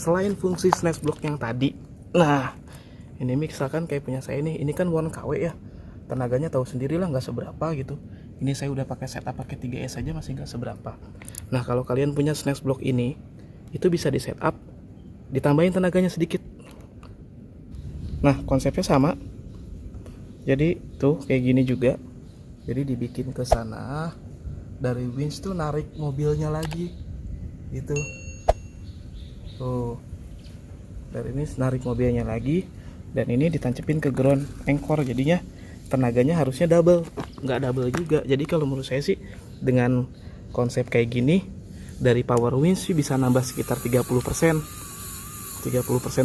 selain fungsi snatch block yang tadi, nah ini misalkan kayak punya saya ini kan 1 kW ya, tenaganya tahu sendiri lah nggak seberapa gitu. Ini saya udah pakai setup pakai 3S aja masih nggak seberapa. Nah kalau kalian punya snatch block ini, itu bisa di setup, ditambahin tenaganya sedikit. Nah konsepnya sama, jadi tuh kayak gini juga. Jadi dibikin ke sana, dari winch tuh narik mobilnya lagi gitu. Tuh dari ini narik mobilnya lagi, dan ini ditancepin ke ground anchor, jadinya tenaganya harusnya double. Nggak double juga. Jadi kalau menurut saya sih dengan konsep kayak gini, dari power winch sih bisa nambah sekitar 30%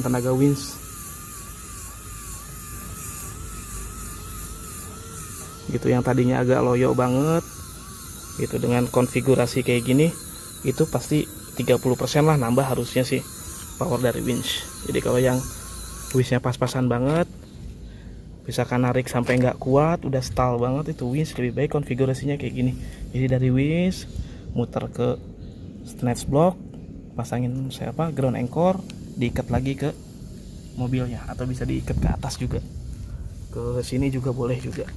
tenaga winch gitu. Yang tadinya agak loyo banget gitu, dengan konfigurasi kayak gini itu pasti 30% lah nambah harusnya sih power dari winch. Jadi kalau yang winchnya pas-pasan banget, misalkan narik sampai nggak kuat, udah stall banget, itu winch lebih baik konfigurasinya kayak gini. Jadi dari winch muter ke snatch block, pasangin ground anchor, diikat lagi ke mobilnya, atau bisa diikat ke atas juga, ke sini juga boleh juga.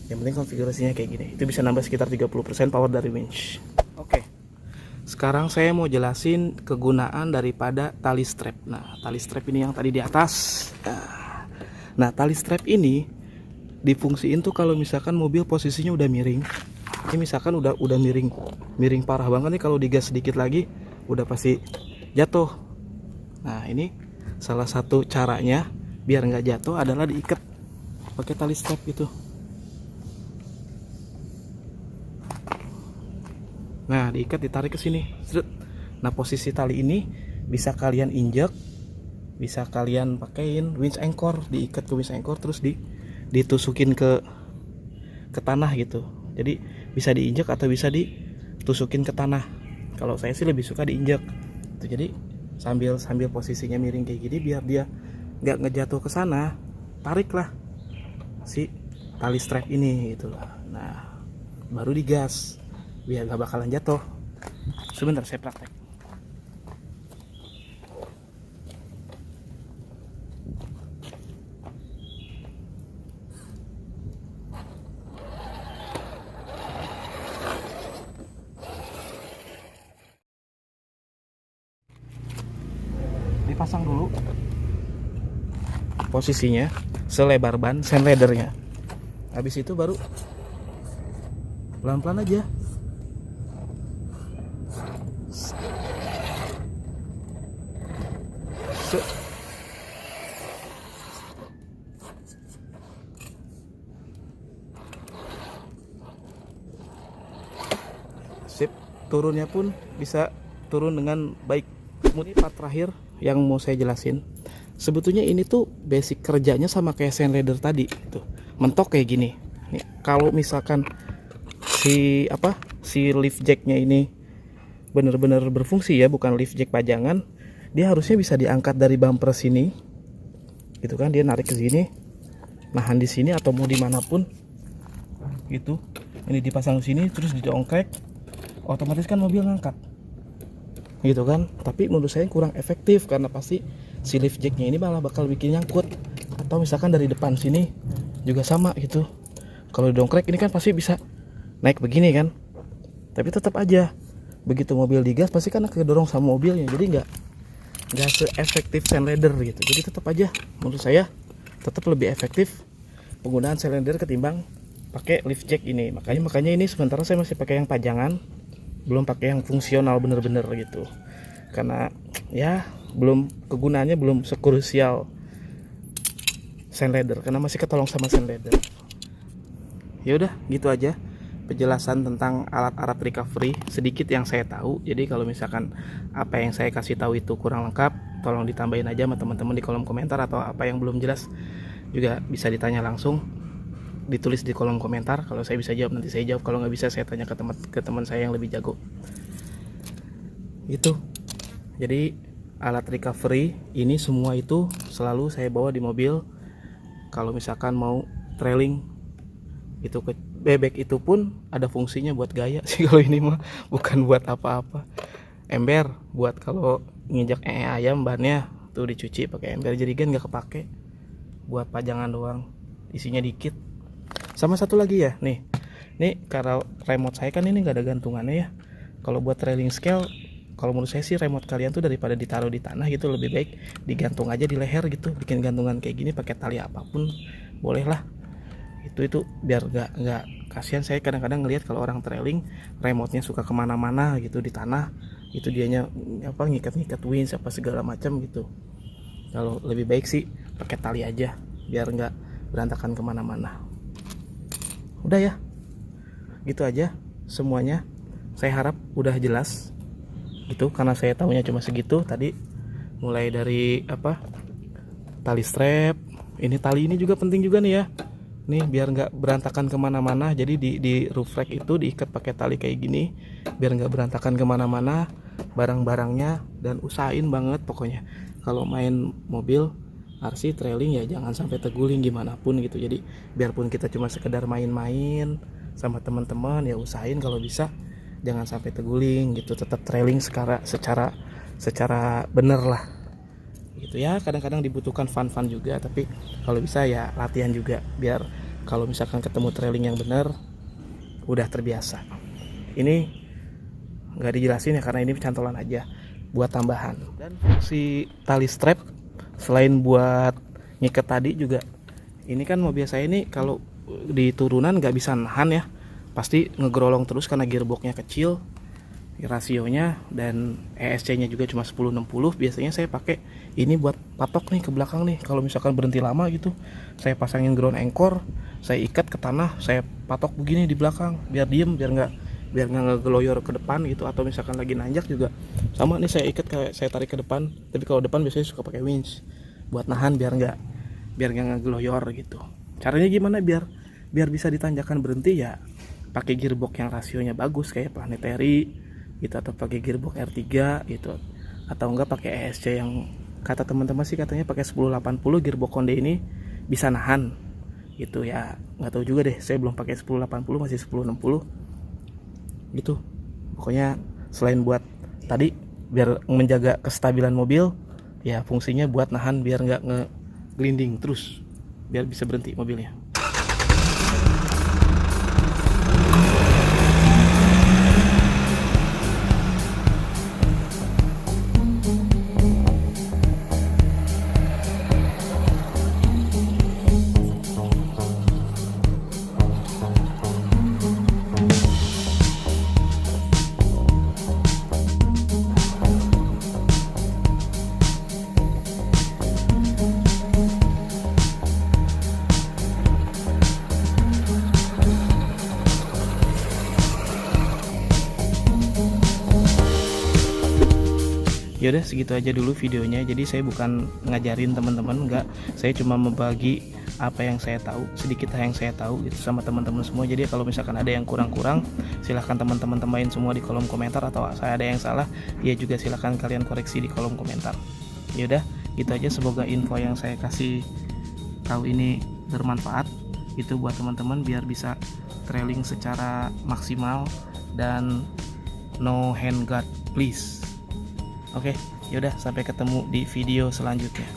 Yang penting konfigurasinya kayak gini, itu bisa nambah sekitar 30% power dari winch. Oke, sekarang saya mau jelasin kegunaan daripada tali strap. Nah tali strap ini yang tadi di atas. Nah tali strap ini difungsiin tuh kalau misalkan mobil posisinya udah miring. Ini misalkan udah miring parah banget nih, kalau digas sedikit lagi udah pasti jatuh. Nah ini salah satu caranya biar nggak jatuh adalah diikat pakai tali strap gitu. Nah diikat, ditarik ke sini. Nah posisi tali ini bisa kalian injek, bisa kalian pakein winch anchor, diikat ke winch anchor terus ditusukin ke tanah gitu. Jadi bisa diinjek atau bisa ditusukin ke tanah. Kalau saya sih lebih suka diinjek. Jadi sambil posisinya miring kayak gini, biar dia nggak ngejatuh ke sana, tariklah si tali strap ini gitu loh. Nah baru digas biar nggak bakalan jatuh. Sebentar saya praktek. Dipasang dulu posisinya selebar ban sand leathernya. Habis itu baru pelan-pelan aja. Sip, turunnya pun bisa turun dengan baik. Ini part terakhir yang mau saya jelasin. Sebetulnya ini tuh basic kerjanya sama kayak sand leather tadi tuh. Mentok kayak gini. Nih, kalau misalkan si lift jacknya ini bener-bener berfungsi ya, bukan lift jack pajangan, dia harusnya bisa diangkat dari bumper sini gitu kan. Dia narik ke sini, nahan di sini atau mau dimanapun gitu. Ini dipasang sini terus didongkrek, otomatis kan mobil ngangkat gitu kan. Tapi menurut saya kurang efektif, karena pasti si lift jacknya ini malah bakal bikin nyangkut. Atau misalkan dari depan sini juga sama gitu, kalau didongkrek ini kan pasti bisa naik begini kan. Tapi tetap aja begitu mobil digas pasti kan kedorong sama mobilnya, jadi nggak seefektif sand leather gitu. Jadi tetap aja menurut saya tetap lebih efektif penggunaan sand leather ketimbang pakai lift jack ini. Makanya ini sementara saya masih pakai yang pajangan, belum pakai yang fungsional bener-bener gitu, karena ya kegunaannya belum sekrusial sand leather, karena masih ketolong sama sand leather. Ya udah gitu aja penjelasan tentang alat-alat recovery sedikit yang saya tahu. Jadi kalau misalkan apa yang saya kasih tahu itu kurang lengkap, tolong ditambahin aja sama teman-teman di kolom komentar, atau apa yang belum jelas juga bisa ditanya langsung, ditulis di kolom komentar. Kalau saya bisa jawab nanti saya jawab, kalau nggak bisa saya tanya ke teman saya yang lebih jago gitu. Jadi alat recovery ini semua itu selalu saya bawa di mobil. Kalau misalkan mau trailing itu ke bebek, itu pun ada fungsinya buat gaya sih. Kalau ini mah bukan buat apa-apa. Ember buat kalau nginjak ayam bannya tuh dicuci pakai ember jerigen, nggak kepake, buat pajangan doang, isinya dikit. Sama satu lagi ya, nih karena remote saya kan ini nggak ada gantungannya ya. Kalau buat trailing scale, kalau menurut saya sih remote kalian tuh daripada ditaruh di tanah gitu, lebih baik digantung aja di leher gitu, bikin gantungan kayak gini pakai tali apapun boleh lah. Itu biar nggak kasihan. Saya kadang-kadang ngelihat kalau orang trailing remote-nya suka kemana-mana gitu di tanah, itu dianya apa ngikat-ngikat winch apa segala macam gitu. Kalau lebih baik sih pakai tali aja biar nggak berantakan kemana-mana. Udah ya, gitu aja semuanya. Saya harap udah jelas gitu, karena saya tahunya cuma segitu tadi, mulai dari apa tali strap. Tali ini juga penting juga nih ya, nih biar nggak berantakan kemana-mana. Jadi di roof rack itu diikat pakai tali kayak gini biar nggak berantakan kemana-mana barang-barangnya. Dan usahain banget pokoknya kalau main mobil RC trailing ya jangan sampai terguling gimana pun gitu. Jadi biarpun kita cuma sekedar main-main sama teman-teman, ya usahain kalau bisa jangan sampai terguling gitu, tetap trailing secara bener lah gitu ya. Kadang-kadang dibutuhkan fun juga, tapi kalau bisa ya latihan juga biar kalau misalkan ketemu trailing yang bener udah terbiasa. Ini nggak dijelasin ya karena ini cantolan aja buat tambahan. Dan fungsi tali strap selain buat ngiket tadi juga, ini kan mobil saya ini kalau di turunan nggak bisa nahan ya, pasti ngegerolong terus karena gearboxnya kecil rasionya, dan ESC nya juga cuma 10-60. Biasanya saya pakai ini buat patok nih ke belakang nih, kalau misalkan berhenti lama gitu saya pasangin ground anchor, saya ikat ke tanah, saya patok begini di belakang biar diem, biar nggak ngegeloyor ke depan gitu. Atau misalkan lagi nanjak juga sama nih, saya ikat kayak saya tarik ke depan, tapi kalau depan biasanya suka pakai winch buat nahan biar nggak ngegeloyor gitu. Caranya gimana biar bisa ditanjakan berhenti ya? Pakai gearbox yang rasionya bagus kayak Planetary gitu, atau pakai gearbox R3 gitu, atau enggak pakai ESC yang kata teman-teman sih katanya pakai 1080 gearbox Konde ini bisa nahan gitu ya. Nggak tahu juga deh, saya belum pakai 1080, masih 1060 gitu. Pokoknya selain buat tadi biar menjaga kestabilan mobil, ya fungsinya buat nahan biar nggak ngeglinding terus, biar bisa berhenti mobilnya. Yaudah segitu aja dulu videonya. Jadi saya bukan ngajarin teman-teman, enggak, saya cuma membagi apa yang saya tahu, sedikit yang saya tahu gitu sama teman-teman semua. Jadi kalau misalkan ada yang kurang-kurang, silahkan teman-teman tambahin semua di kolom komentar, atau saya ada yang salah ya juga silahkan kalian koreksi di kolom komentar. Yaudah gitu aja, semoga info yang saya kasih tahu ini bermanfaat itu buat teman-teman biar bisa trailing secara maksimal dan no handguard please. Oke, yaudah sampai ketemu di video selanjutnya.